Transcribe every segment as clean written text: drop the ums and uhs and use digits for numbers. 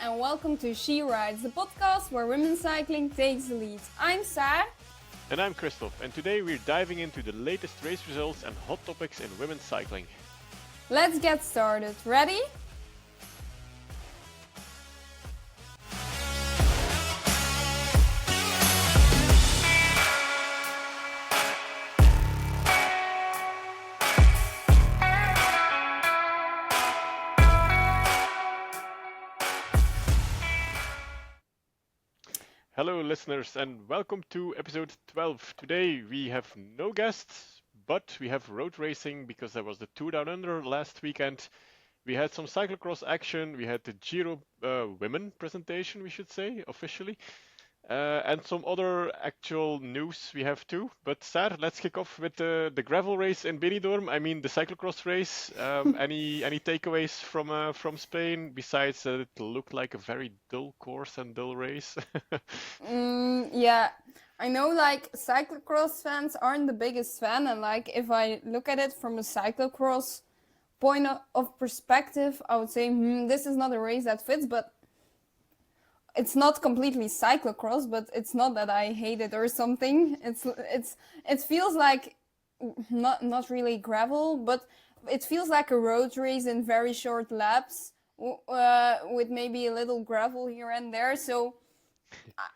and welcome to She Rides, the podcast where women's cycling takes the lead. I'm Saar. And I'm Kristof, and today we're diving into the latest race results and hot topics in women's cycling. Let's get started. Ready? Hello listeners and welcome to episode 12. Today we have no guests, but we have road racing because there was the Tour Down Under last weekend. We had some cyclocross action, we had the Giro women presentation, we should say, officially. And some other actual news we have too. But Saar, let's kick off with the gravel race in Benidorm. I mean the cyclocross race. Any takeaways from Spain besides that it looked like a very dull course and dull race? Yeah, I know like cyclocross fans aren't the biggest fan, and like if I look at it from a cyclocross point of perspective, I would say this is not a race that fits, but it's not completely cyclocross, but it's not that I hate it or something. It feels like not really gravel, but it feels like a road race in very short laps, with maybe a little gravel here and there. So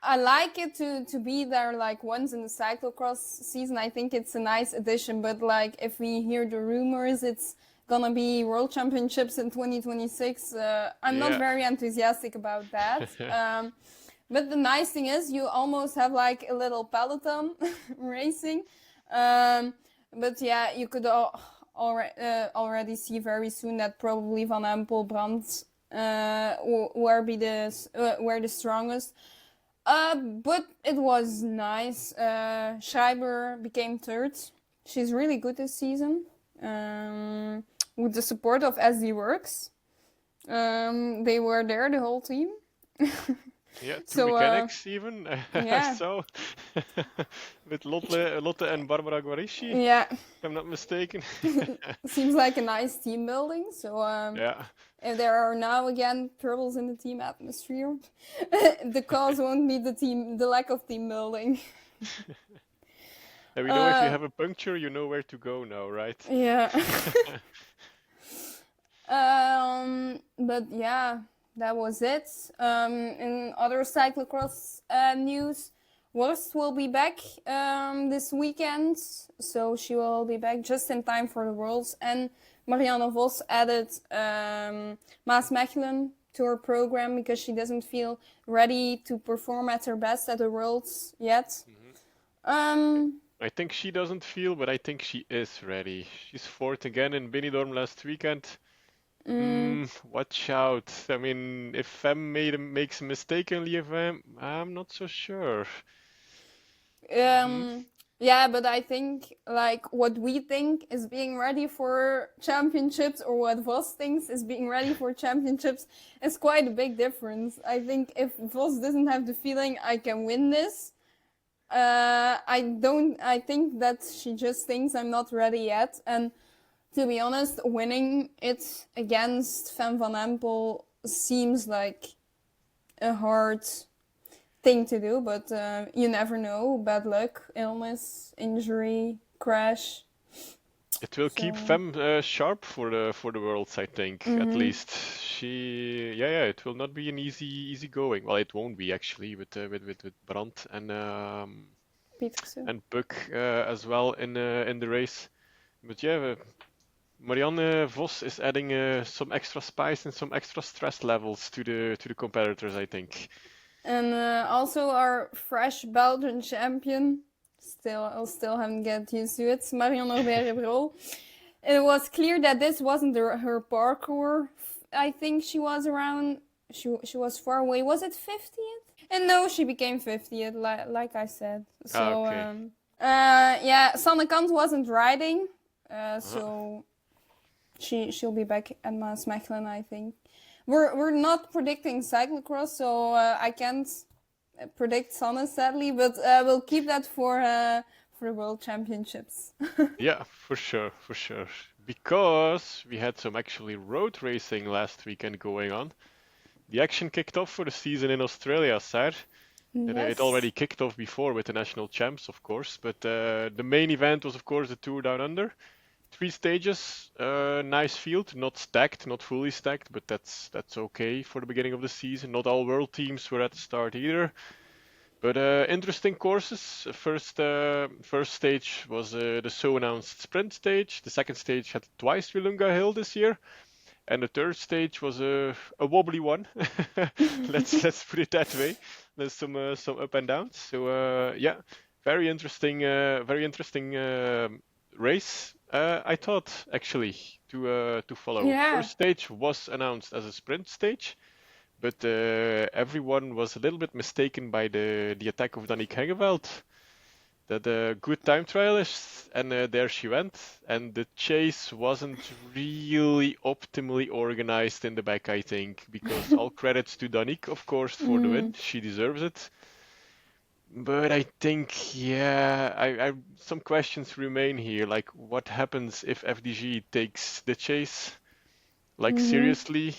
I like it to be there like once in the cyclocross season. I think it's a nice addition, but like if we hear the rumors, it's gonna be World Championships in 2026. I'm not very enthusiastic about that. But the nice thing is you almost have like a little peloton racing. But yeah, you could already see very soon that probably Van Empel, Brandt were the strongest. But it was nice. Schreiber became third. She's really good this season. With the support of SD Works. They were there, the whole team. Yeah, two mechanics even. Yeah. So, with Lotte and Barbara Guarischi, Yeah. if I'm not mistaken. Seems like a nice team building. So Yeah. if there are now again troubles in the team atmosphere, the cause won't be the lack of team building. And we know if you have a puncture, you know where to go now, right? Yeah. But yeah, that was it. In other cyclocross news, Worst will be back this weekend, so she will be back just in time for the Worlds. And Marianne Vos added Maas Mechelen to her program because she doesn't feel ready to perform at her best at the Worlds yet. I think she doesn't feel, but I think she is ready. She's fourth again in Benidorm last weekend. Watch out. I mean, if Fem makes a mistake in Lièvre, I'm not so sure. Yeah, but I think like what we think is being ready for championships or what Vos thinks is being ready for championships is quite a big difference. I think if Vos doesn't have the feeling I can win this, I think that she just thinks I'm not ready yet. And to be honest, winning it against Van Empel seems like a hard thing to do, but you never know. Bad luck, illness, injury, crash. It will keep Fem sharp for the Worlds, I think. At least it will not be an easy going. Well, it won't be actually with Brandt and Puck as well in the race. But yeah, Marianne Vos is adding some extra spice and some extra stress levels to the competitors, I think. And also our fresh Belgian champion, I still haven't get used to it, Marianne Robert-Hebrol. It was clear that this wasn't her parkour. I think she was around, she was far away. Was it 50th? And no, she became 50th, like I said. So, okay. Sanne Kant wasn't riding, so she'll be back at Maas Mechelen, I think. We're not predicting cyclocross, so I can't predict Sanne, sadly, but we'll keep that for the World Championships. Yeah, for sure. Because we had some actually road racing last weekend going on. the action kicked off for the season in Australia, Saar. It Yes. already kicked off before with the national champs, of course, but the main event was, of course, the Tour Down Under. 3 stages, nice field, not stacked, not fully stacked, but that's okay for the beginning of the season. Not all world teams were at the start either. But interesting courses. First stage was the so announced sprint stage. The second stage had twice Wilunga Hill this year, and the third stage was a wobbly one. let's put it that way. There's some up and downs. So yeah, very interesting race. I thought actually to follow. Yeah. First stage was announced as a sprint stage. But everyone was a little bit mistaken by the attack of Danique Hengeveld. That good time trialist, and there she went. And the chase wasn't really optimally organized in the back, I think, because all credits to Danique, of course, for the win. She deserves it. But I think, yeah, I some questions remain here. Like, what happens if FDG takes the chase? Like, seriously?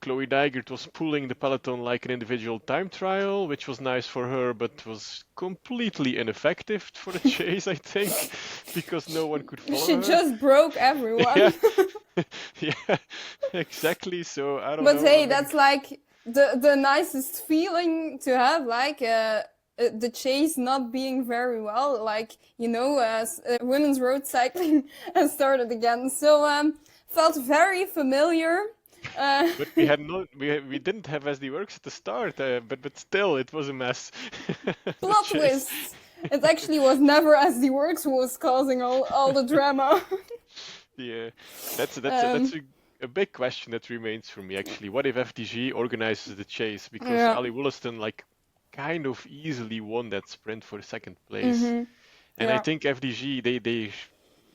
Chloe Dijkert was pulling the peloton like an individual time trial, which was nice for her, but was completely ineffective for the chase, I think, because no one could follow She her. just broke everyone. Yeah, yeah, exactly. So I don't But know. hey, that's like the nicest feeling to have, like the chase not being very well. Like, you know, as women's road cycling has started again. So felt very familiar. But we had no, we didn't have SD Works at the start, but still it was a mess. The Plot chase. twist. It actually was never SD Works who was causing all the drama. Yeah, that's a big question that remains for me actually. What if FDG organizes the chase? Because Yeah. Ali Wollaston like kind of easily won that sprint for second place, and I Yeah. think FDG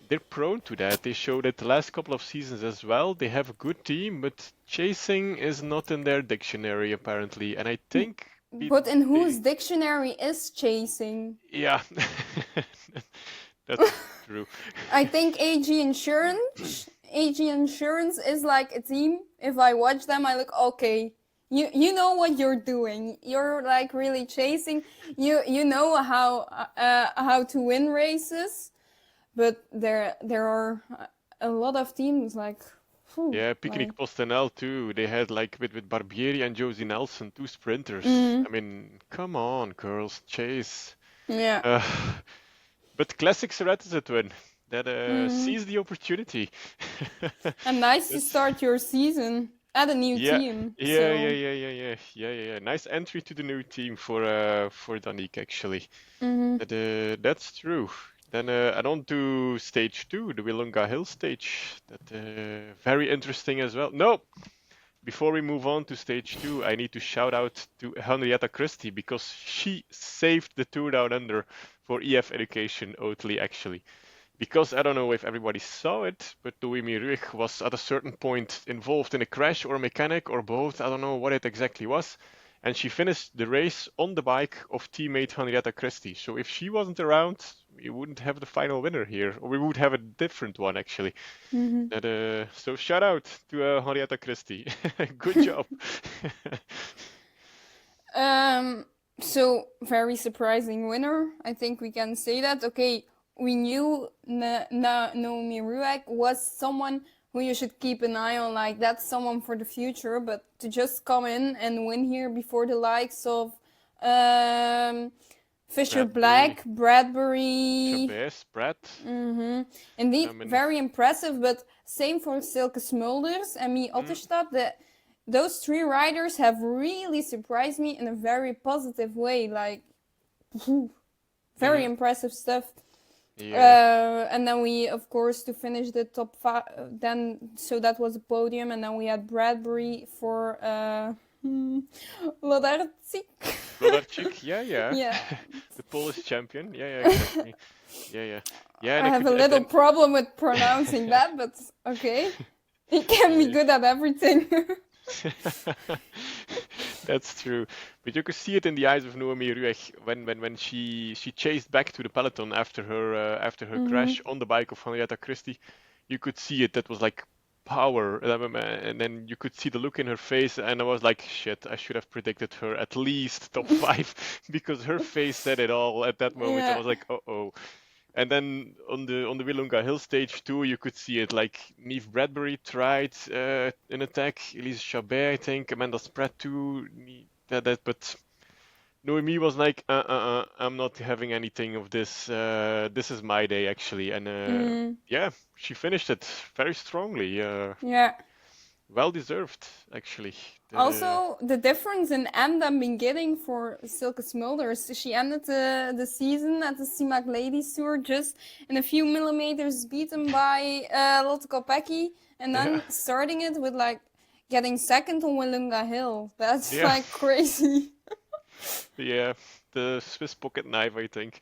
they're prone to that. They showed it the last couple of seasons as well. They have a good team, but chasing is not in their dictionary apparently, and I think. But in whose dictionary is chasing? Yeah, that's true. I think AG Insurance is like a team. If I watch them, I look, okay, you know what you're doing. You're like really chasing. You know how to win races, but there are a lot of teams like. Yeah, Picnic Postenel too. They had like with Barbieri and Josie Nelson, 2 sprinters. I mean, come on, girls, chase. Yeah. But classic Serrat twin that sees the opportunity. And nice to start your season at a new team. Yeah. Nice entry to the new team for Danique actually. That's true. Then and on to stage 2, the Wilunga Hill stage. That very interesting as well. No, before we move on to stage 2, I need to shout out to Henrietta Christie because she saved the Tour Down Under for EF Education Oatly actually. Because I don't know if everybody saw it, but Noemi Ruig was at a certain point involved in a crash or a mechanic or both. I don't know what it exactly was. And she finished the race on the bike of teammate Henrietta Christie. So if she wasn't around, we wouldn't have the final winner here, or we would have a different one actually. So shout out to Henrietta Christie. Good job. So very surprising winner. I think we can say that. Okay, we knew Naomi Rueg was someone who you should keep an eye on, like that's someone for the future, but to just come in and win here before the likes of Fisher Black, Bradbury, Brad. Indeed, very impressive, but same for Silke Smulders and Me Otterstad. Those 3 riders have really surprised me in a very positive way, like very impressive stuff. Yeah. And then we, of course, to finish the top 5, so that was a podium, and then we had Bradbury for Lodarczyk. Lodarczyk, yeah. The Polish champion, yeah, exactly. Yeah. I have a little problem with pronouncing that, but okay. He can be good at everything. That's true, but you could see it in the eyes of Noemi Rueg when she chased back to the peloton after her crash on the bike of Henrietta Christie. You could see it. That was like power. And then you could see the look in her face, and I was like, shit, I should have predicted her at least top 5 because her face said it all at that moment. I Yeah. was like, uh-oh. And then on the Willunga Hill stage too, you could see it. Like Neve Bradbury tried an attack, Elise Chabert, I think, Amanda Spratt too. But Noemi was like, I'm not having anything of this. This is my day actually, and yeah, she finished it very strongly. Yeah. Well deserved actually. Also, the difference in end I'm been getting for Silke Smulders, she ended the season at the CMAC Ladies Tour just in a few millimeters beaten by Lotte Kopecky, and then starting it with like getting second on Willunga Hill. That's like crazy. Yeah, the Swiss pocket knife, I think.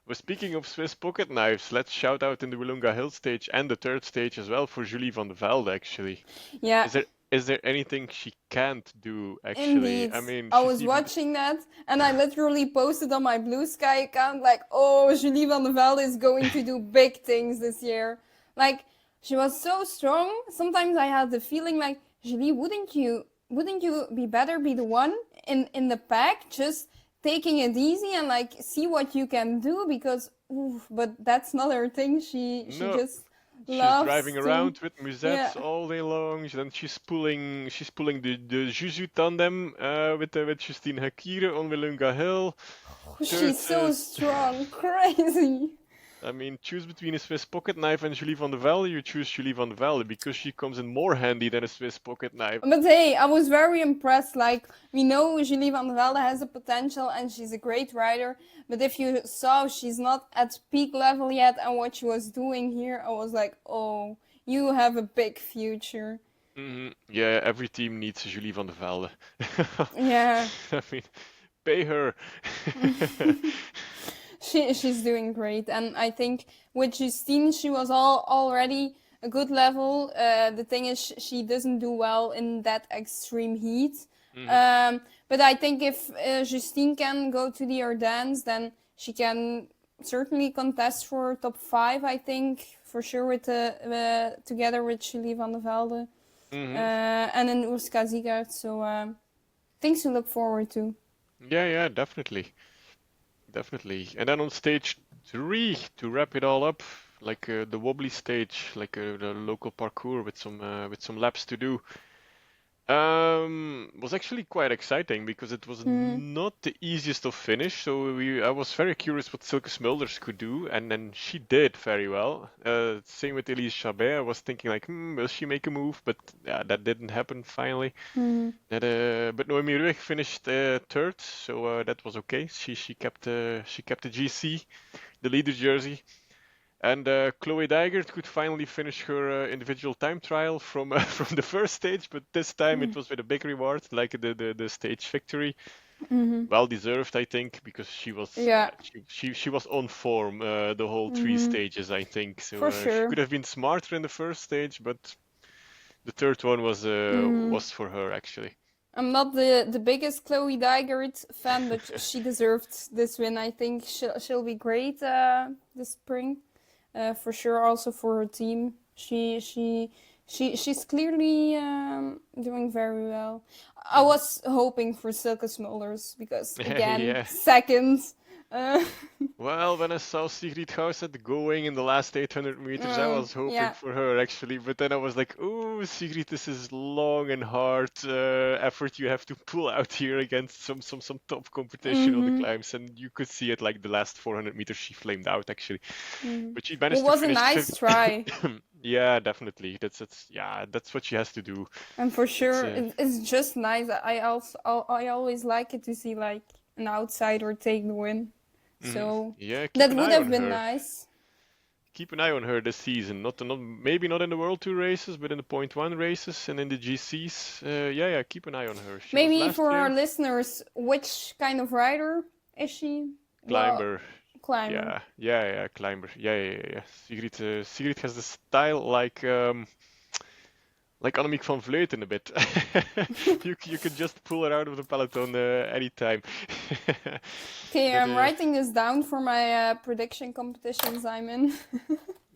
Well, speaking of Swiss pocket knives, let's shout out in the Willunga Hill stage and the third stage as well for Julie van der Velde, actually. Yeah. Is there anything she can't do, actually? Indeed. I mean, I was watching that and I literally posted on my Blue Sky account like, oh, Julie van der Velde is going to do big things this year. Like, she was so strong. Sometimes I had the feeling like, Julie, wouldn't you be better be the one in the pack, just taking it easy and like see what you can do? Because, but that's not her thing. She just she's loves driving to... around with musettes all day long. Then she's pulling the Juju tandem with Justine Hakire on Willunga Hill. She's so strong, crazy. I mean, choose between a Swiss pocket knife and Julie van der Velde, you choose Julie van der Velde because she comes in more handy than a Swiss pocket knife. But hey, I was very impressed. Like, we know Julie van der Velde has the potential and she's a great rider. But if you saw she's not at peak level yet and what she was doing here, I was like, oh, you have a big future. Yeah, every team needs Julie van der Velde. Yeah. I mean, pay her. She's doing great, and I think with Justine she was already a good level. The thing is she doesn't do well in that extreme heat. But I think if Justine can go to the Ardennes, then she can certainly contest for top 5. I think for sure with together with Julie van der Velde and then Urska Ziegert. So things to look forward to. Yeah, definitely. And then on stage 3, to wrap it all up, like the wobbly stage, like the local parkour with some laps to do, was actually quite exciting because it was not the easiest of finish. So I was very curious what Silke Smulders could do, and then she did very well. Same with Elise Chabert. I was thinking like, will she make a move? But yeah, that didn't happen finally. But Noemi Rueg finished third, so that was okay. She kept the GC, the leader jersey. And Chloe Dijgert could finally finish her individual time trial from the first stage, but this time it was with a big reward, like the stage victory. Well deserved, I think, because she was she was on form the whole 3 stages, I think. So for sure. She could have been smarter in the first stage, but the third one was for her actually. I'm not the biggest Chloe Dijgert fan, but she deserved this win. I think she'll be great this spring. For sure, also for her team, she's clearly doing very well. I was hoping for Silke Smulders because again, second. Well, when I saw Sigrid Gauset going in the last 800 meters, I was hoping for her actually, but then I was like, oh, Sigrid, this is long and hard effort you have to pull out here against some top competition on the climbs, and you could see it like the last 400 meters she flamed out actually. But she managed to finish. It was a nice try. Yeah, definitely. That's what she has to do. And for sure, it's just nice. I always like it to see like an outsider take the win. So that would have been nice. Keep an eye on her this season. Maybe not in the World Tour races, but in the 0.1 races and in the GCs. Keep an eye on her. Maybe for our listeners, which kind of rider is she? Climber. Climber. Yeah, climber. Yeah. Sigrid has the style like Annemiek van Vleuten a bit. you can just pull her out of the peloton anytime. Okay, I'm writing this down for my prediction competitions I'm in.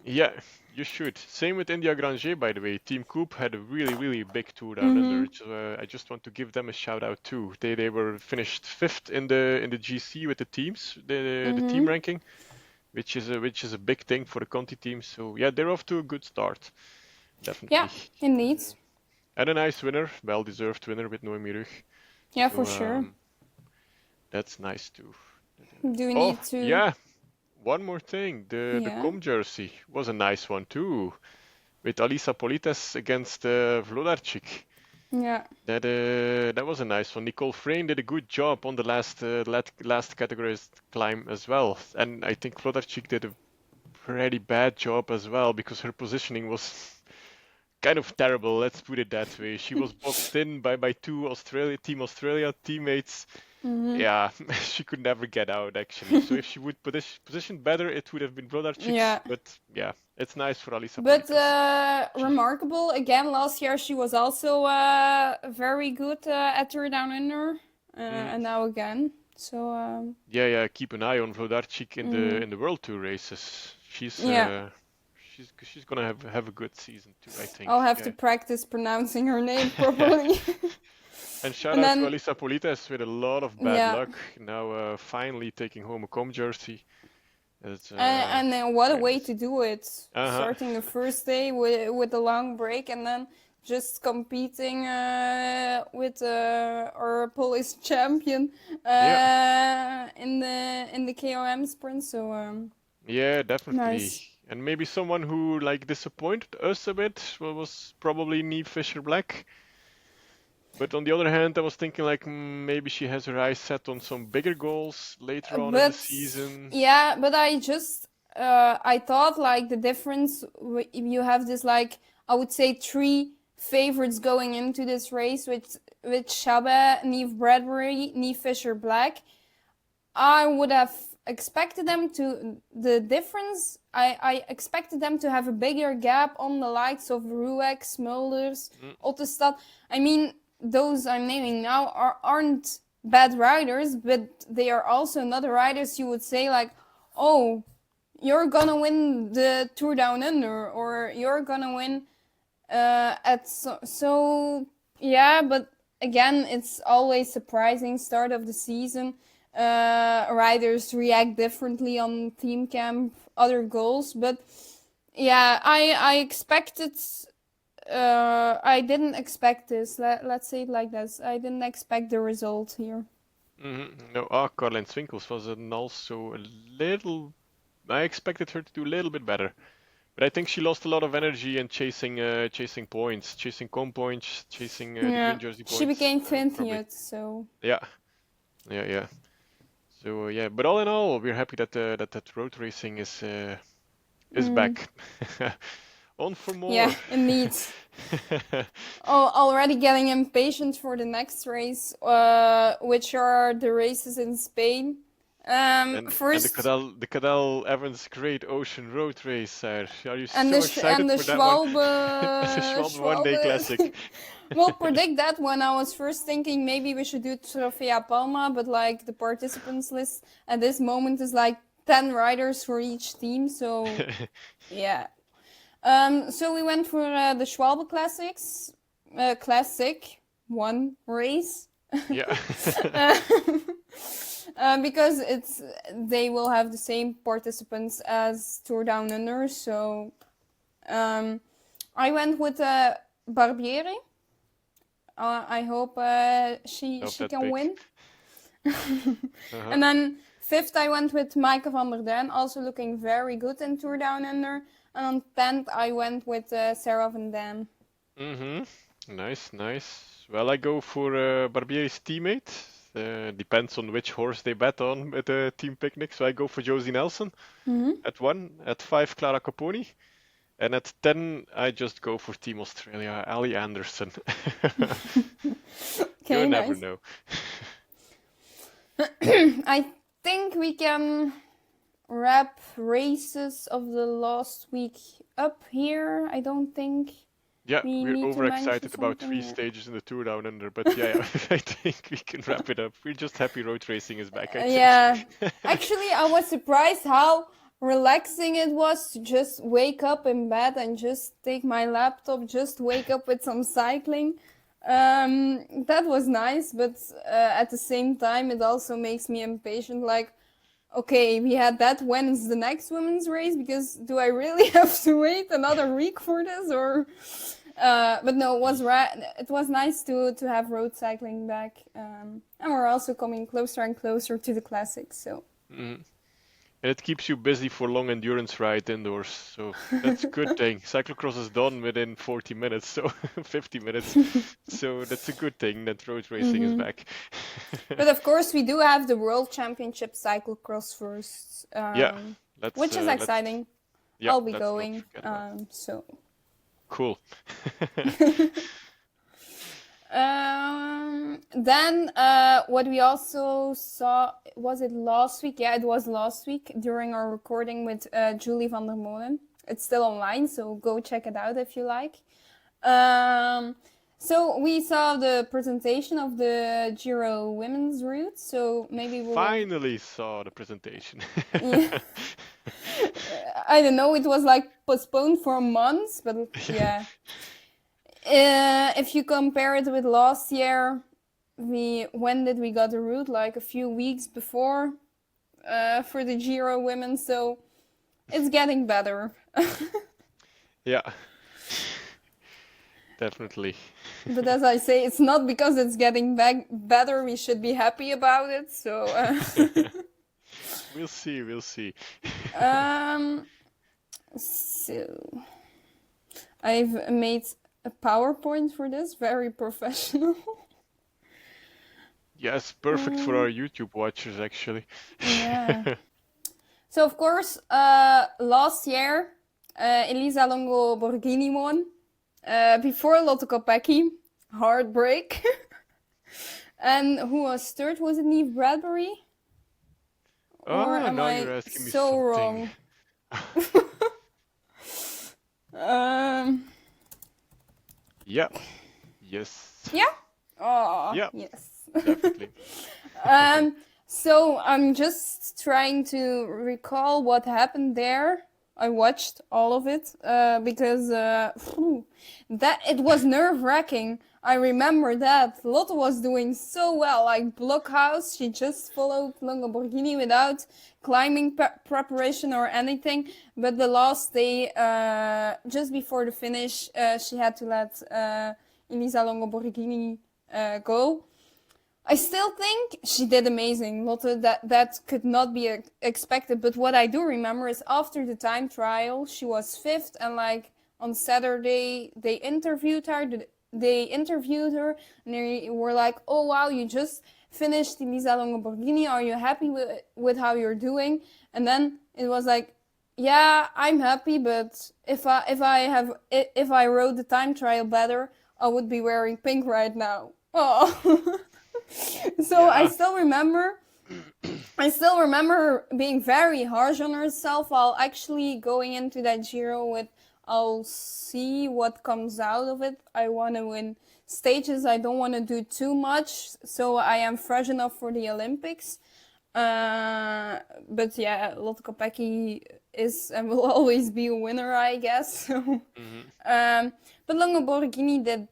Yeah, You should. Same with India Granger, by the way. Team Coop had a really big tour down under. Mm-hmm. I just want to give them a shout out too. They were finished fifth in the GC with the teams, the team Mm-hmm. ranking, which is a big thing for the Conti team. So yeah, they're off to a good start, Yeah, definitely. indeed. And a nice winner, well-deserved winner with Noemi Rug. Yeah, So for sure. that's nice too. Do we Oh need to? yeah, one more thing. The Yeah. com jersey was a nice one too, with Alisa Polites against Vlodarczyk. Yeah. That was a nice one. Nicole Frame did a good job on the last categorized climb as well, and I think Vlodarczyk did a pretty bad job as well because her positioning was kind of terrible. Let's put it that way. She was boxed in by two Team Australia teammates. Mm-hmm. Yeah, she could never get out actually. So if she would position better, it would have been Vlodarczyk. Yeah. But yeah, it's nice for Alisa But Polites. remarkable again. Last year she was also very good at Tour Down Under, and now again. So Yeah, keep an eye on Vlodarczyk in the World Tour races. yeah, She's gonna have a good season too, I think. I'll have to practice pronouncing her name properly. And shout And out to then Alisa Polites with a lot of bad yeah, luck. Now finally taking home a com jersey. It's, and then what a very way nice. to do it! Starting the first day with a long break, and then just competing with our Polish champion Yeah, in the KOM sprint. So yeah, definitely. nice. And maybe someone who like disappointed us a bit was probably Neve Fisher Black. But on the other hand, I was thinking like maybe she has her eyes set on some bigger goals later on in the But season. yeah, but I thought like the difference you have this like I would say three favorites going into this race with Shabe, Neve Bradbury, Neve Fisher Black. I would have expected them to the difference. I expected them to have a bigger gap on the likes of Rueck, Smulders, Ottestad. I mean, those I'm naming now aren't bad riders, but they are also not riders you would say like, oh, you're gonna win the Tour Down Under, or you're gonna win at so yeah. But again, it's always surprising start of the season. Riders react differently on team camp, other goals, but yeah, I expected. I didn't expect this. Let's say it like this. I didn't expect the result here. No, Caroline Swinkels was also a little. I expected her to do a little bit better, but I think she lost a lot of energy in chasing points, chasing com points, chasing the green jersey points. She became Probably. 20th, so Yeah. So yeah, but all in all, we're happy that road racing is back. On for more. yeah, indeed. Already getting impatient for the next race, which are the races in Spain. First, and the Cadel Evans Great Ocean Road Race. Are you so and excited the for that one? Schwalbe, The Schwalbe One-Day Classic. We'll predict that when I was first thinking maybe we should do Trofea Palma, but like the participants list at this moment is like 10 riders for each team, so yeah. So we went for the Schwalbe Classics, Classic 1 race. Yeah. Because they will have the same participants as Tour Down Under, so I went with Barbieri. I hope she can win. And then 5th I went with Maaike van der Duin, also looking very good in Tour Down Under. And on 10th I went with Sarah van Dam. Nice. Well, I go for Barbieri's teammate. Depends on which horse they bet on at the team picnic. So I go for Josie Nelson at 1. At 5, Clara Caponi. And at 10, I just go for Team Australia, Ali Anderson. Okay, you never know. I think we can wrap races of the last week up here. I don't think. Yeah, we we're need to overexcited about mention 3 something. stages in the Tour Down Under, but yeah, I think we can wrap it up. We're just happy road racing is back. I think. Yeah, actually, I was surprised how relaxing it was to just wake up in bed and just take my laptop, just wake up with some cycling. That was nice, but at the same time, it also makes me impatient. Like, okay, we had that. When is the next women's race? Because do I really have to wait another week for this? Or, but no, it was nice to have road cycling back, and we're also coming closer and closer to the classics. So. Mm. And it keeps you busy for long endurance ride indoors, so that's a good thing. Cyclocross is done within 40 minutes, so 50 minutes. So that's a good thing that road racing is back. But of course, we do have the World Championship cyclocross first, which is exciting. I'll be going, so. Cool. Then what we also saw, was it last week? Yeah, it was last week during our recording with Julie van der Molen. It's still online, so go check it out if you like. So we saw the presentation of the Giro women's route, so maybe we'll... Finally saw the presentation. Yeah. I don't know, it was like postponed for months, but yeah. If you compare it with last year, when did we got the route? Like a few weeks before for the Giro women, so it's getting better. Yeah, definitely. But as I say, it's not because it's getting better we should be happy about it. So we'll see. So I've made a PowerPoint for this, very professional. Yes, perfect for our YouTube watchers, actually. Yeah. So of course, last year, Elisa Longo Borghini won. Before Lotte Kopecky, heartbreak. And who was third? Was it Neve Bradbury? Or am now I you're asking me so something. wrong? Yeah. Yes. Yeah? Oh, Yeah. yes. Definitely. So I'm just trying to recall what happened there. I watched all of it because that it was nerve-wracking. I remember that Lotte was doing so well, like Blockhouse. She just followed Longo Borghini without climbing preparation or anything. But the last day, just before the finish, she had to let Elisa Longo Borghini go. I still think she did amazing, Lotte. That could not be expected. But what I do remember is after the time trial, she was fifth, and like on Saturday they interviewed her. And they were like, "Oh wow, you just finished Elisa Longo Borghini. Are you happy with how you're doing?" And then it was like, "Yeah, I'm happy, but if I rode the time trial better, I would be wearing pink right now." Oh. So Yeah. I still remember her being very harsh on herself while actually going into that Giro with, I'll see what comes out of it. I want to win stages. I don't want to do too much, so I am fresh enough for the Olympics. But yeah, Lotte Kopecky is and will always be a winner, I guess. But Longo Borghini did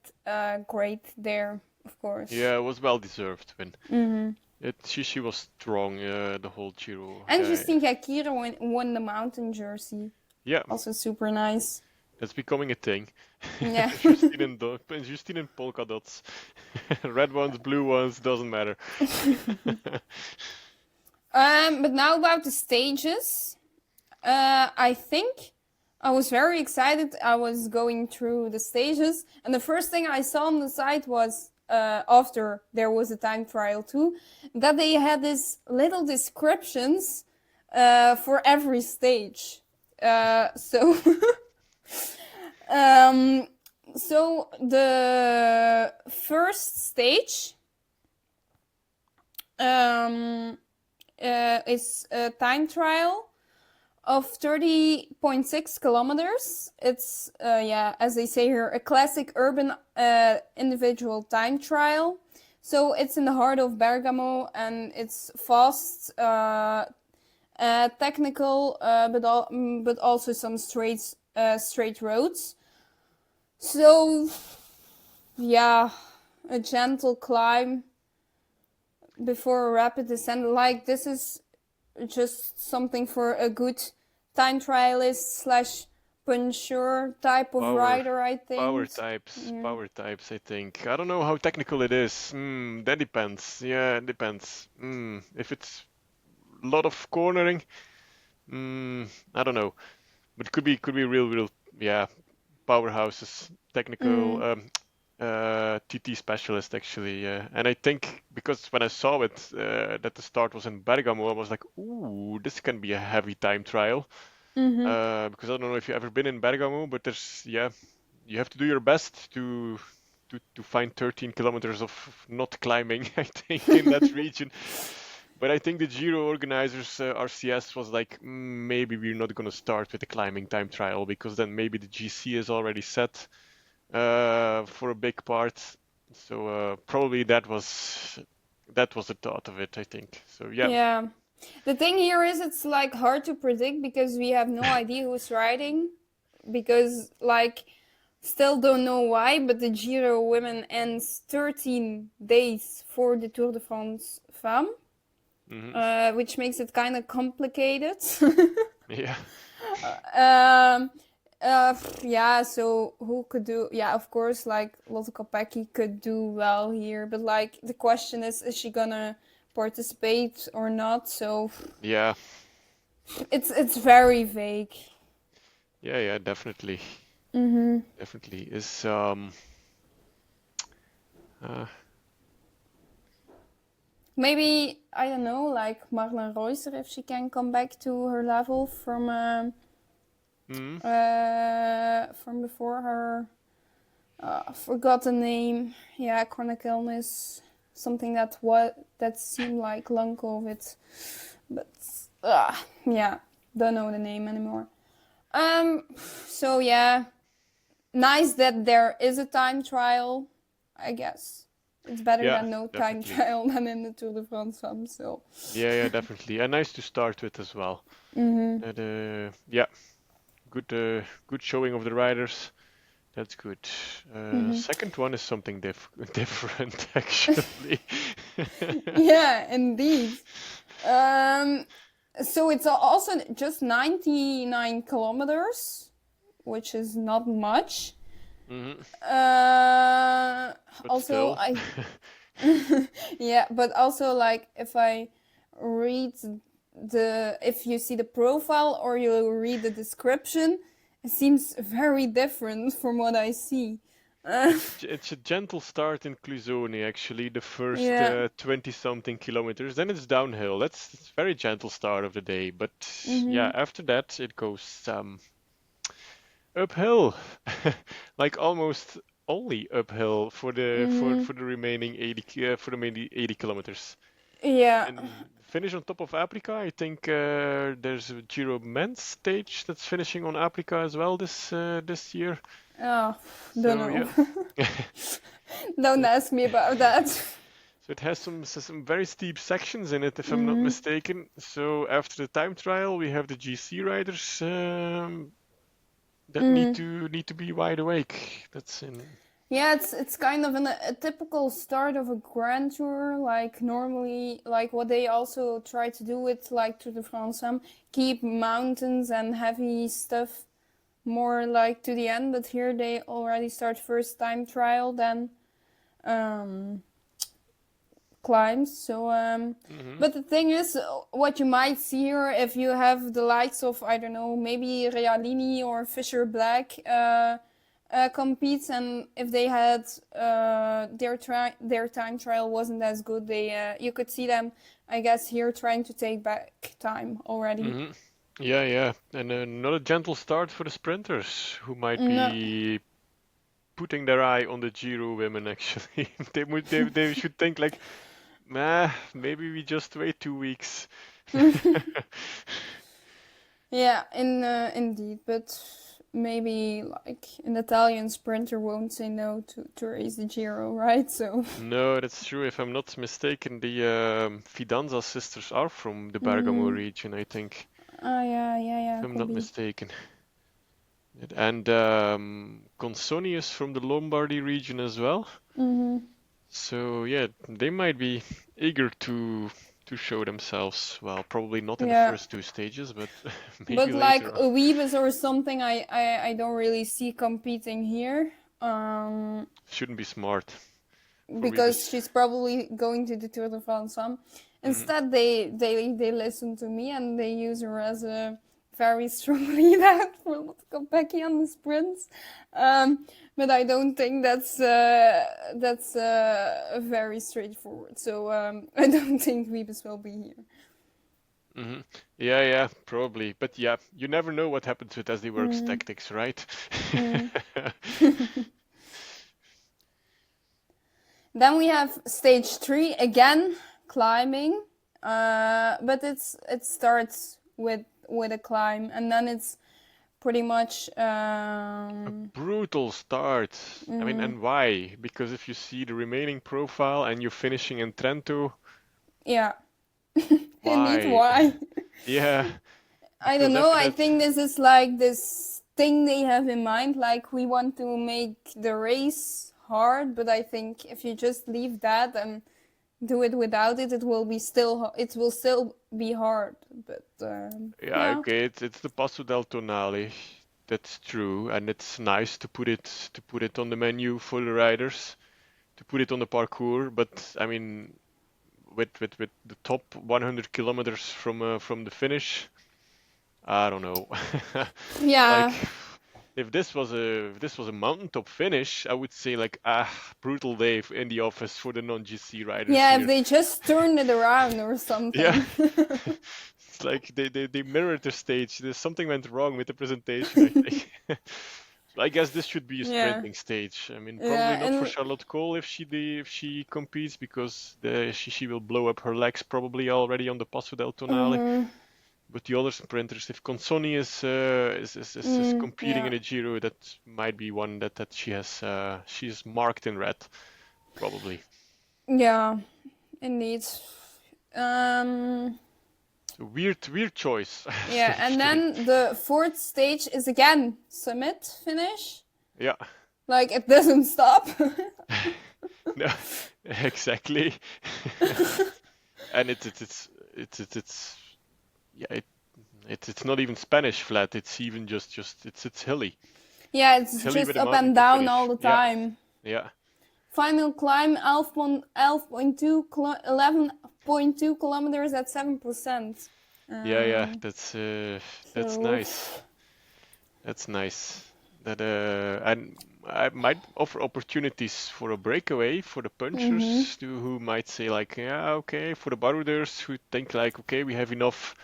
great there. Of course. Yeah, it was well deserved win. She was strong the whole Giro. And Justine Gakira won the mountain jersey. Yeah. Also super nice. That's becoming a thing. Yeah. Justine in polka dots. Red ones, blue ones, doesn't matter. But now about the stages. I think I was very excited. I was going through the stages, and the first thing I saw on the site was after there was a time trial too, that they had these little descriptions for every stage. So the first stage is a time trial of 30.6 kilometers. It's, as they say here, a classic urban individual time trial. So it's in the heart of Bergamo, and it's fast. technical, but also some straight roads. So yeah, a gentle climb before a rapid descent. Like this is just something for a good time trialist / puncher type of Power, rider, I think. Yeah. power types. I think. I don't know how technical it is. That depends. Yeah, it depends. If it's a lot of cornering, I don't know. But could be real, yeah, powerhouses, technical, Mm. TT specialist actually. Yeah. And I think because when I saw it that the start was in Bergamo, I was like, ooh, this can be a heavy time trial. Because I don't know if you've ever been in Bergamo, but you have to do your best to find 13 kilometers of not climbing, I think, in that region. But I think the Giro organizers, RCS, was like, maybe we're not going to start with the climbing time trial because then maybe the GC is already set for a big part. So probably that was the thought of it, I think. So yeah. Yeah. The thing here is it's like hard to predict because we have no idea who's riding. Because like still don't know why, but the Giro women ends 13 days for the Tour de France Femme, which makes it kind of complicated. Yeah. Yeah, so who could do? Yeah, of course, like Lotte Kopecky could do well here, but like the question is she gonna participate or not? So Yeah. it's very vague. Yeah, definitely. Definitely is Maybe I don't know, like Marlen Reusser, if she can come back to her level from before her. Forgot the name. Yeah, chronic illness, something that seemed like long COVID, but yeah, don't know the name anymore. So yeah, nice that there is a time trial, I guess. It's better yeah, than no time definitely. trial than in the Tour de France Femme, so. Yeah, definitely. And nice to start with as well. Yeah, good showing of the riders. That's good. Second one is something different, actually. Yeah, indeed. So it's also just 99 kilometers, which is not much. But Also, still. yeah, but also like if I read if you see the profile or you read the description, it seems very different from what I see. It's a gentle start in Cluzoni, actually, the first Yeah. 20-something kilometers. Then it's downhill. It's a very gentle start of the day. But yeah, after that, it goes uphill, like almost only uphill for the remaining 80 kilometers. Yeah. And finish on top of Africa. I think there's a Giro men's stage that's finishing on Africa as well this year. Oh, don't So know. yeah. Don't ask me about that. So it has some very steep sections in it, if I'm not mistaken. So after the time trial, we have the GC riders that need to be wide awake. That's in. Yeah, it's kind of a typical start of a Grand Tour. Like normally, like what they also try to do with like Tour de France, keep mountains and heavy stuff more like to the end. But here they already start first time trial, then climbs. So but the thing is, what you might see here, if you have the likes of, I don't know, maybe Realini or Fisher Black competes, and if they had their time trial wasn't as good, they you could see them, I guess, here trying to take back time already. Yeah, and not a gentle start for the sprinters who might No. be putting their eye on the Giro women. Actually, they should think like, nah, maybe we just wait 2 weeks. Yeah, indeed, but maybe like an Italian sprinter won't say no to race the Giro, right? So, No, that's true. If I'm not mistaken, the Fidanza sisters are from the Bergamo mm, region, I think, yeah, if I'm could not be. mistaken. And Consoni is from the Lombardy region as well. Hmm. So yeah, they might be eager to show themselves. Well, probably not in the Yeah. first two stages, but maybe But like later on. Weebus or something, I don't really see competing here. Shouldn't be smart for Because Rebus. she's probably going to the Tour de France. Hmm. Instead, they listen to me and they use her as a very strong lead out for Kopecky on the sprints. But I don't think that's very straightforward. So I don't think Rebus will be here. Hmm. Yeah, probably. But yeah, you never know what happens with SD Works Mm, tactics, right? mm. Then we have stage 3 again, climbing. But it starts with a climb, and then it's pretty much A brutal start. I mean, mm, and why? Because if you see the remaining profile and you're finishing in Trento, yeah. Indeed, why? why? Yeah, I because don't know. after I that, think this is like this thing they have in mind, like we want to make the race hard, but I think if you just leave that and do it without it, it will still be hard. But yeah, yeah. okay, it's the Passo del Tonale. That's true, and it's nice to put it on the menu for the riders, to put it on the parkour. But I mean, with the top 100 kilometers from the finish, I don't know. Like Yeah. if this was a mountaintop finish, I would say like brutal day in the office for the non-GC riders Yeah, if here. they just turned it around or Yeah, something. it's like they mirrored the stage. There's something went wrong with the presentation, I think. I guess this should be a Yeah. sprinting stage. I mean, probably Yeah, not for and Charlotte Cole if she competes because she will blow up her legs probably already on the Passo del Tonale. mhm, But the other sprinters, if Consoni is competing yeah. in a Giro, that might be one that she's marked in red, probably. Yeah, indeed. Um So weird choice, yeah, stage and three. then the fourth stage is again summit finish. Yeah, Like it doesn't stop. no, exactly. And it's yeah it's not even Spanish flat. It's even just it's hilly. Yeah, It's it's hilly just with a up mountain and to down all finish. the Yeah, time. yeah. Final climb 11.2 kilometers at 7%. Yeah, Um, that's so, nice. That's nice. That and I might offer opportunities for a breakaway for the mhm, punchers who might say like, yeah, okay, for the barouders who think like, okay, we have enough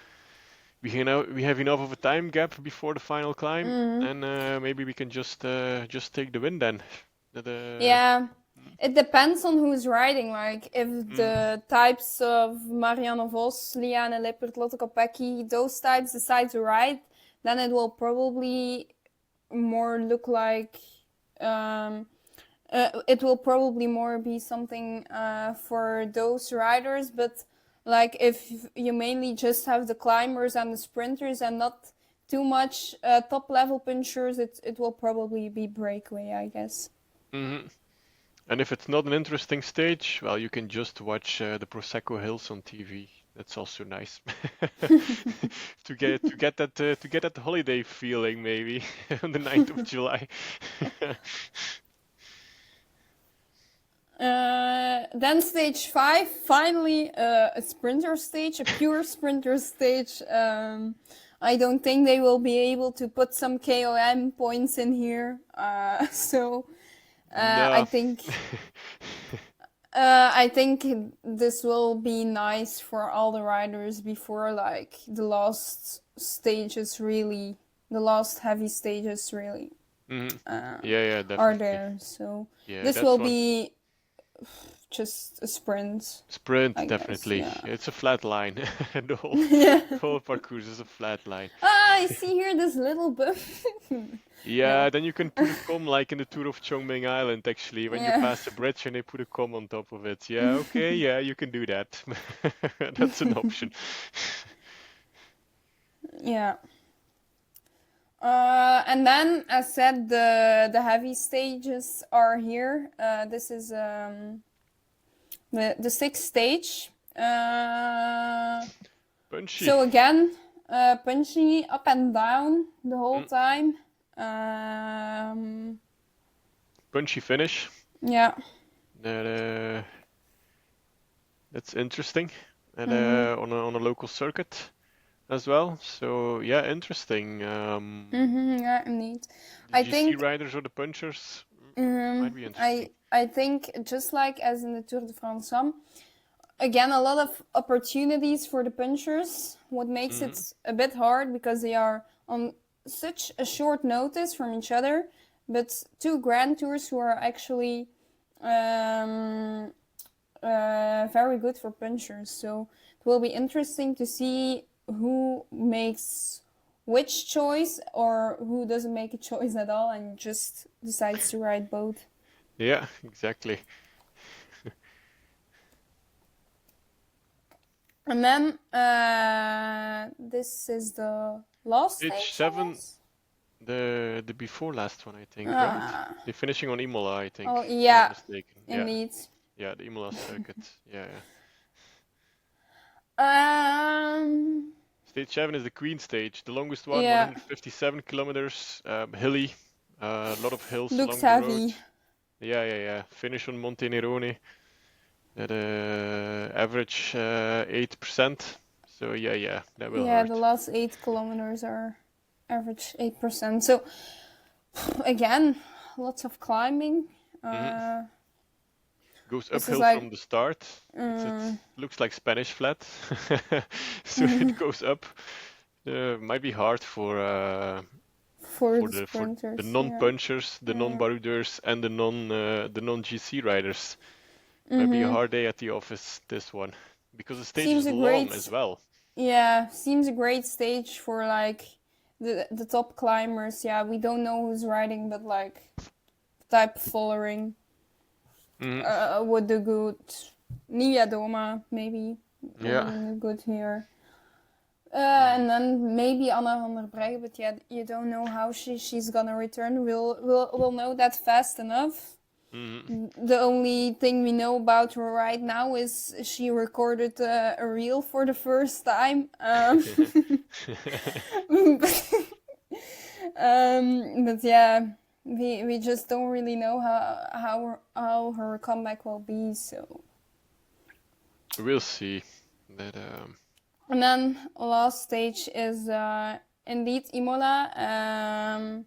of a time gap before the final climb, mhm. and maybe we can just take the win then. That Yeah, it depends on who's riding. Like, if mm, the types of Marianne Vos, Liane Lippert, Lotte Kopecky, those types decide to ride, then it will probably more look like um, it will probably more be something for those riders. But like if you mainly just have the climbers and the sprinters and not too much top level punchers, it will probably be breakaway, I guess. hmm. And if it's not an interesting stage, well, you can just watch the Prosecco Hills on TV. That's also nice to get that holiday feeling maybe on the 9th of July. Then stage 5, finally a sprinter stage, a pure sprinter stage. I don't think they will be able to put some KOM points in here. So I No. think I think this will be nice for all the riders before like the last heavy stages really Hmm. uh, Yeah, are definitely. there. So Yeah, this that's will one. be just a sprint, Sprint, I guess. definitely. Yeah. It's a flat line. The whole, Yeah. the whole parcours is a flat line. Ah, I see here this little bump. Yeah, No. then you can put a com like in the Tour of Chongming Island, actually, when you Yeah. pass the bridge and they put a com on top of it. Yeah, okay, yeah, you can do that. That's an option. Yeah. And then, as said, the heavy stages are here. This is the sixth stage. Punchy. So again, punchy up and down the whole time. Punchy finish. Yeah. That's interesting. And on a local circuit as well. So yeah, interesting. Yeah, indeed. The I GC think riders or the punchers might be interesting. I think just like as in the Tour de France, again, a lot of opportunities for the punchers. What makes it a bit hard because they are on such a short notice from each other, but two Grand Tours who are actually very good for punchers. So it will be interesting to see who makes which choice or who doesn't make a choice at all and just decides to ride both. Yeah, exactly. And then this is the last Stage stage, 7, the before last one, I think, right? They're finishing on Imola, I think. Oh, if I'm yeah, not mistaken. indeed. Yeah, the Imola circuit. Yeah. Stage 7 is the Queen stage, the longest one, Yeah. 157 kilometers, hilly, a lot of hills Looks along the heavy. road. Yeah. Finish on Monte Nerone at average 8%. So yeah, that will Yeah, hurt. the last 8 kilometers are average 8%. So again, lots of climbing. Goes This is uphill like- from the start. It looks like Spanish flat, so it goes up. Might be hard for the sprinters. the non-punchers, the non-baroudeurs, and the non-GC riders. Might be a hard day at the office, this one, because the stage Seems is a long great- as well. Yeah, seems a great stage for like the top climbers. Yeah, we don't know who's riding, but like type of following would do good. Nia Doma maybe. Yeah. Would do good here. And then maybe Anna van der Breggen, but yeah, you don't know how she's gonna return. We'll know that fast enough. The only thing we know about her right now is she recorded a reel for the first time. But yeah, we just don't really know how her comeback will be. So We'll see. That and then last stage is indeed Imola.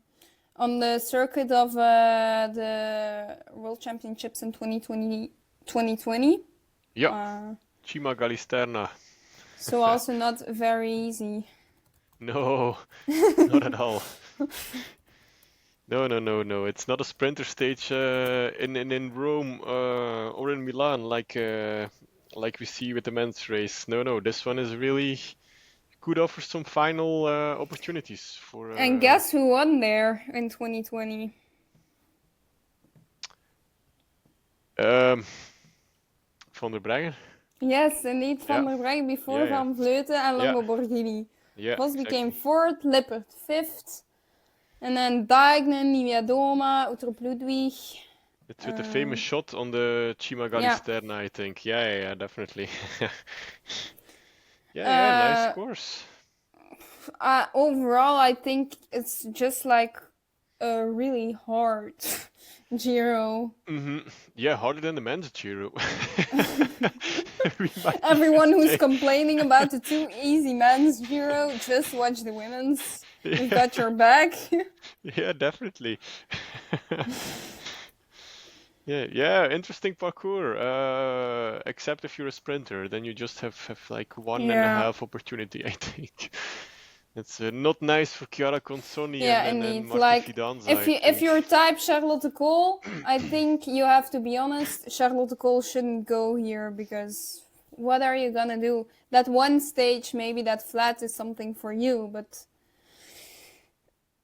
On the circuit of the World Championships in 2020. yeah, Cima Galisterna. So also not very easy. No, not at all. No. It's not a sprinter stage in Rome or in Milan like we see with the men's race. No. This one is really could offer some final opportunities for. And guess who won there in 2020? Van der Breggen. Yes, indeed, Van der Breggen before Yeah. Van Vleuten and Longo Borghini. Yeah. Vos exactly. became fourth, Lippert fifth, and then Daegnen, Nivea Doma, Uttrup Ludwig. It's with the famous shot on the Cima Galisterna, I think. Yeah, definitely. Nice course. Overall, I think it's just like a really hard Giro. Yeah, harder than the men's Giro. Everyone who's complaining about the too easy men's Giro, just watch the women's. We've got your back. Yeah, definitely. Yeah, interesting parkour. Except if you're a sprinter, then you just have like one and a half opportunity, I think. It's not nice for Chiara Consonni Yeah, and indeed. Marta Like Fidanza, if I if think. you're type Charlotte Cole, I think you have to be honest. Charlotte Cole shouldn't go here because what are you gonna do? That one stage, maybe that flat is something for you, but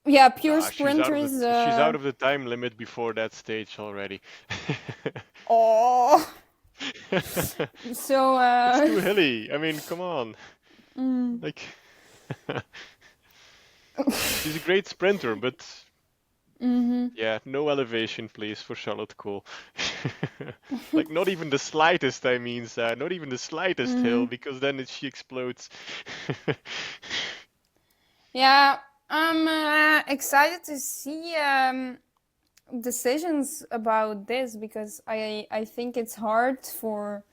yeah, pure Nah, sprinters. she's out of the time limit before that stage already. Oh, so It's too hilly. I mean, come on. mm, Like, she's a great sprinter, but mm-hmm. yeah, no elevation, please, for Charlotte Cole. Like, not even the slightest, I mean, not even the slightest hill, Mm-hmm. because then she explodes. Yeah, I'm excited to see decisions about this because I think it's hard for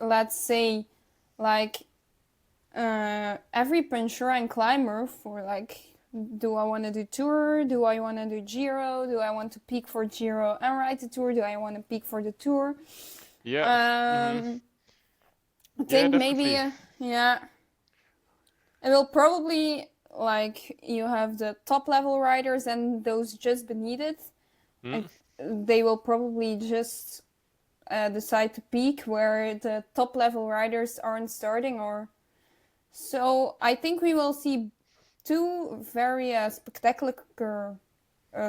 let's say like every puncher and climber for like, do I want to do tour, do I want to do Giro, do I want to peak for Giro and ride the tour, do I want to peak for the tour. Yeah. I Yeah, think maybe definitely. yeah, it will probably like you have the top level riders and those just beneath it. Mm. I, they will probably just decide to peak where the top level riders aren't starting, or so I think we will see two very spectacular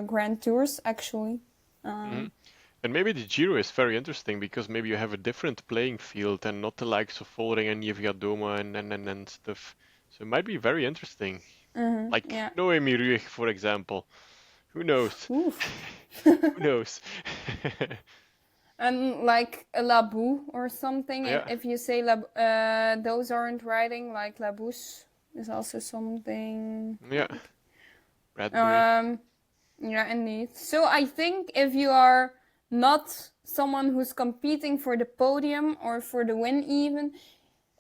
grand tours actually. Hmm. um, And maybe the Giro is very interesting because maybe you have a different playing field and not the likes of Vollering and Niewiadoma and stuff. So it might be very interesting. Like yeah. Noemi Ruig, for example. Who knows? Oof. Who knows? And like a Labou or something, Yeah, if you say those aren't riding, like Labouche is also something yeah. like Bradbury. yeah, indeed. So I think if you are not someone who's competing for the podium or for the win even,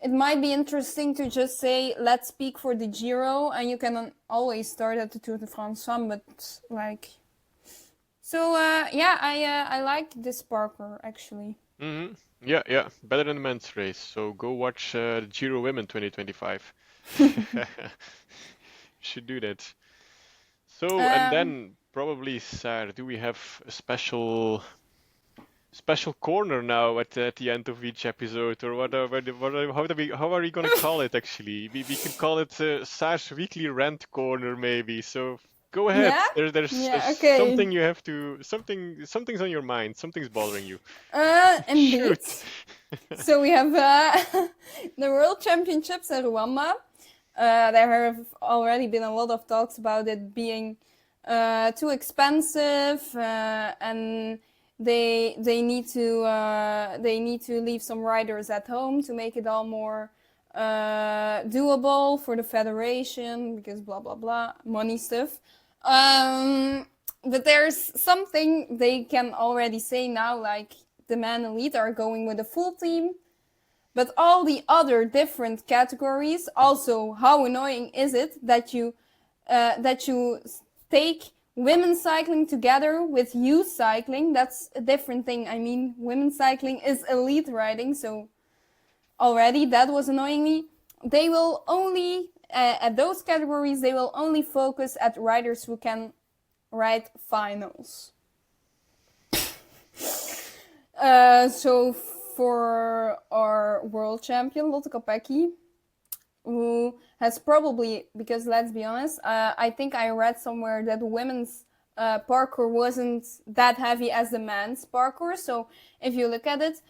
it might be interesting to just say, let's speak for the Giro, and you can always start at the Tour de France one, but like, so yeah, I like this Parker actually. Hmm. Yeah, yeah. Better than the men's race. So go watch the Giro Women 2025. Should do that. So, and um, then probably, Saar, do we have a special corner now at the end of each episode, or how are we gonna call it actually? We can call it Saar's weekly rant corner maybe. So go ahead. yeah, There's yeah, okay. something you have to something's on your mind. Something's bothering you. Indeed. Shoot. So we have the World Championships in Rwanda. There have already been a lot of talks about it being too expensive, and they need to leave some riders at home to make it all more doable for the federation because blah blah blah money stuff. But there's something they can already say now, like the men elite are going with a full team, but all the other different categories also, how annoying is it that you take women's cycling together with youth cycling? That's a different thing. I mean, women's cycling is elite riding, so already that was annoying me. They will only at those categories they will only focus at riders who can ride finals. So for our world champion Lotte Kopecky, who has probably, because let's be honest, I think I read somewhere that women's parkour wasn't that heavy as the men's parkour. So if you look at it,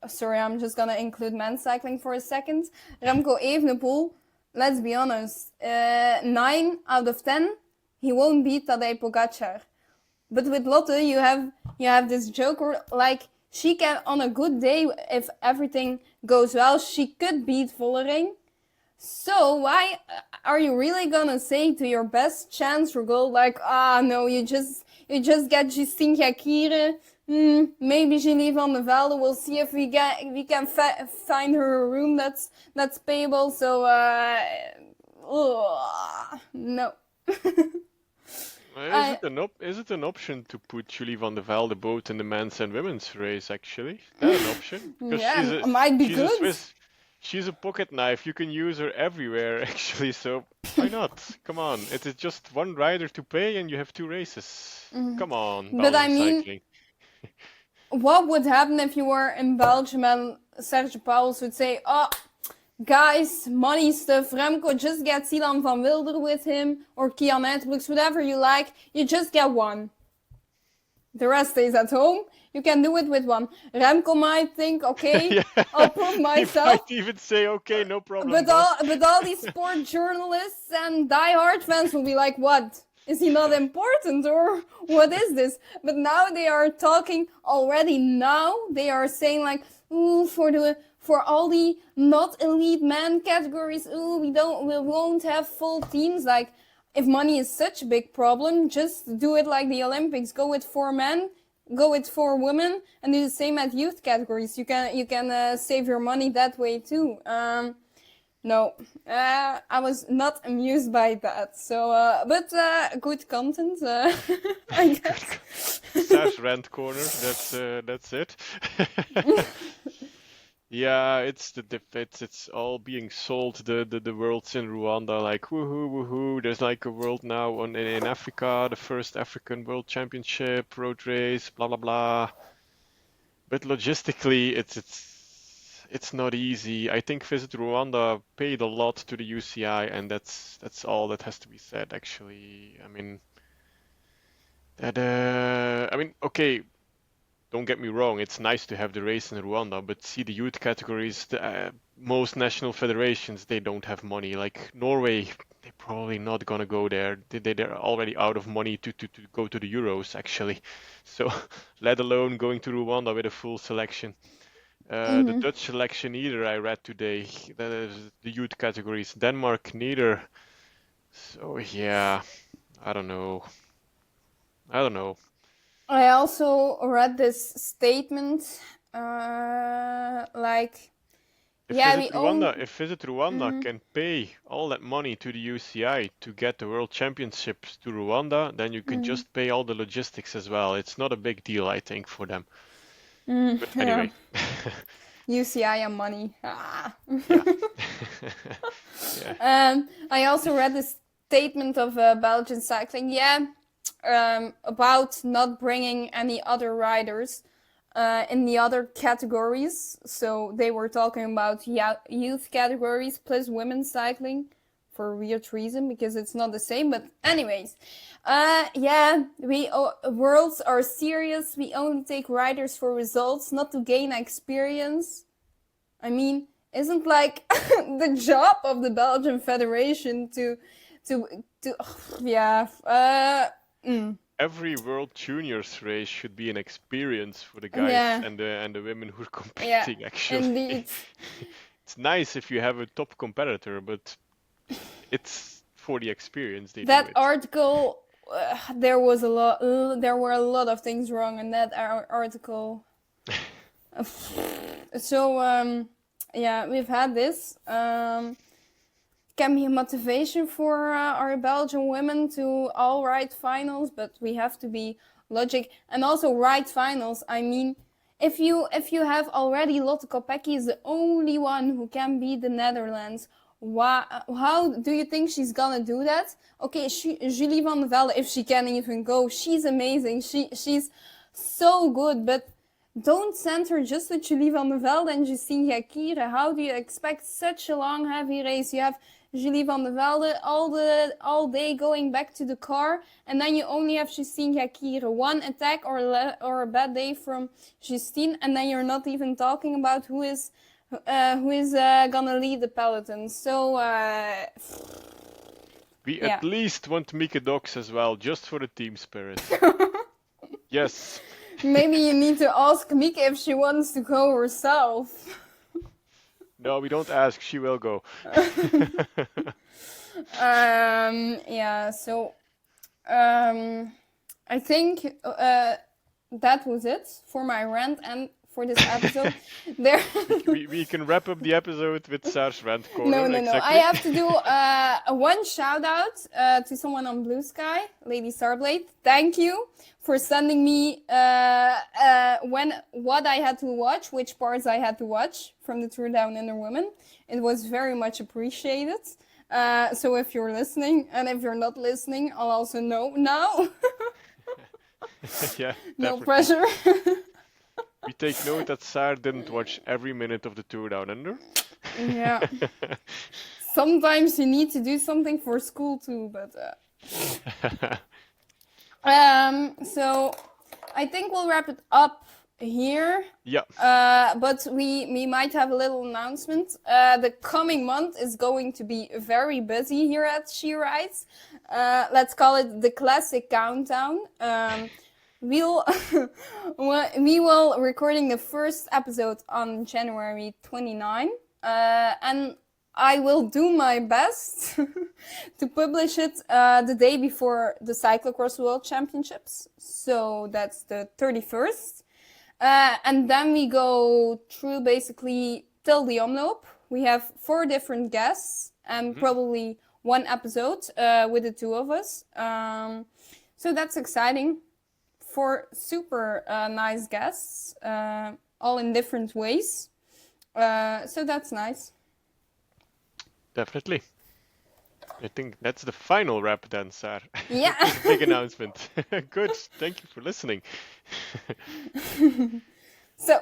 sorry, I'm just gonna include men's cycling for a second. Remco Evenepoel, let's be honest, 9 out of 10, he won't beat Tadej Pogacar. But with Lotte, you have this joker, like she can, on a good day, if everything goes well, she could beat Vollering. So why are you really gonna say to your best chance for gold, like, no, you just get Justine Jacquire, maybe Julie van der Velde. We'll see if we can find her a room that's payable. So no. Is I it an option to put Julie van der Velde both in the men's and women's race? Actually, is that an option? Because Yeah, might be she's a good. She's a pocket knife. You can use her everywhere, actually. So why not? Come on. It is just one rider to pay, and you have 2 races. Come on, But I Belgian mean, cycling. what would happen if you were in Belgium and Serge Pauwels would say, "Oh, guys, money stuff. Remco, just get Silan van Wilder with him, or Kian Edbrooks, whatever you like. You just get one. The rest stays at home. You can do it with one." Remco might think, "Okay, Yeah, I'll prove he myself." might even say, "Okay, no problem, boss." But all these sport journalists and diehard fans will be like, "What? Is he not important, or what is this?" But now they are talking already. Now they are saying like, "Ooh, for all the not elite men categories, ooh, we won't have full teams." Like, if money is such a big problem, just do it like the Olympics. Go with 4 men, go with 4 women, and do the same at youth categories. You can save your money that way too. No, I was not amused by that. So, but good content, I guess. Saar's rant corner. That's it. Yeah, it's all being sold. The world's in Rwanda, like woohoo woohoo. There's like a world now in Africa, the first African World Championship road race, blah blah blah. But logistically, it's not easy. I think Visit Rwanda paid a lot to the UCI, and that's all that has to be said, actually. I mean, okay, don't get me wrong, it's nice to have the race in Rwanda, but see the youth categories, most national federations, they don't have money. Like Norway, they're probably not gonna go there. They're already out of money to go to the Euros, actually. So, let alone going to Rwanda with a full selection. The Dutch selection either, I read today. That is the youth categories. Denmark neither. So yeah, I don't know. I don't know. I also read this statement, like, yeah, we own. If Visit Rwanda can pay all that money to the UCI to get the World Championships to Rwanda, then you can just pay all the logistics as well. It's not a big deal, I think, for them. But Yeah, anyway. UCI and money. Ah. Yeah. Yeah. I also read this statement of Belgian cycling. Yeah, about not bringing any other riders in the other categories. So they were talking about youth categories plus women's cycling for a weird reason, because it's not the same. But anyways, yeah, worlds are serious. We only take riders for results, not to gain experience. I mean, isn't like the job of the Belgian Federation to yeah. Every World Juniors race should be an experience for the guys Yeah. and the women who are Yeah, competing, actually. indeed. It's nice if you have a top competitor, but it's for the experience they do That it. article, there were a lot of things wrong in that article. So, yeah, we've had this. Can be a motivation for our Belgian women to all ride finals, but we have to be logic and also ride finals. I mean, if you have already Lotte Kopecky is the only one who can beat the Netherlands. How do you think she's gonna do that? Okay, Julie van der Velde, if she can even go, she's amazing. She's so good, but don't send her just with Julie van der Velde and Justine Jacquire. How do you expect such a long, heavy race? You have Julie van der Velde all day going back to the car, and then you only have Justine Jacquire. One attack or a bad day from Justine, and then you're not even talking about who is gonna lead the peloton. So We yeah. at least want Mieke Dox as well, just for the team spirit. Yes. Maybe you need to ask Mieke if she wants to go herself. No, we don't ask, she will go. Yeah, so I think that was it for my rant and for this episode. There. we can wrap up the episode with Saar's rant corner. No. Exactly. I have to do one shout out to someone on Blue Sky, Lady Starblade. Thank you for sending me what I had to watch, which parts I had to watch from the Tour Down Under Women. It was very much appreciated. So if you're listening, and if you're not listening, I'll also know now. Yeah, no definitely. pressure. We take note that Saar didn't watch every minute of the Tour Down Under. Yeah. Sometimes you need to do something for school too, but so I think we'll wrap it up here. Yeah. But we might have a little announcement. The coming month is going to be very busy here at She Rides. Let's call it the classic countdown. We will recording the first episode on January 29, and I will do my best to publish it the day before the Cyclocross World Championships. So that's the 31st. And then we go through basically till the omloop. We have 4 different guests and probably 1 episode with the 2 of us. So that's exciting. 4 super nice guests, all in different ways. So that's nice. Definitely. I think that's the final wrap then, Saar. Yeah. Big announcement. Good. Thank you for listening. So,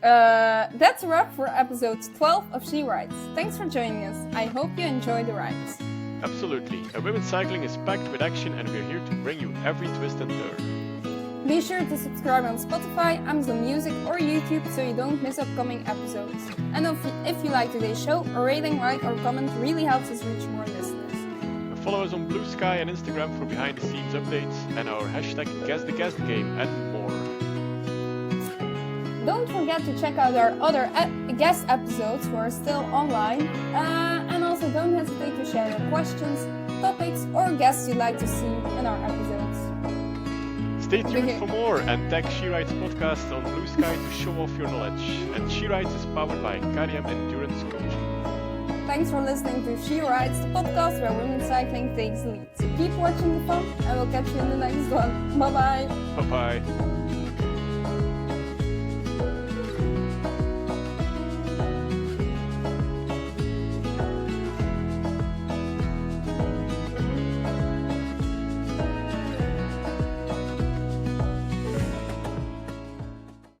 that's a wrap for episode 12 of She Rides. Thanks for joining us. I hope you enjoy the ride. Absolutely. Women's cycling is packed with action, and we're here to bring you every twist and turn. Be sure to subscribe on Spotify, Amazon Music or YouTube so you don't miss upcoming episodes. And if you like today's show, a rating, like or comment really helps us reach more listeners. Follow us on Blue Sky and Instagram for behind the scenes updates and our hashtag Guess the Guest Game and more. Don't forget to check out our other guest episodes who are still online. And also don't hesitate to share your questions, topics or guests you'd like to see in our episodes. Stay tuned for more and tag She Rides podcast on Blue Sky to show off your knowledge. And She Rides is powered by KRM Endurance Coaching. Thanks for listening to She Rides, the podcast where women's cycling takes the lead. Keep watching the fun and we'll catch you in the next one. Bye bye. Bye bye.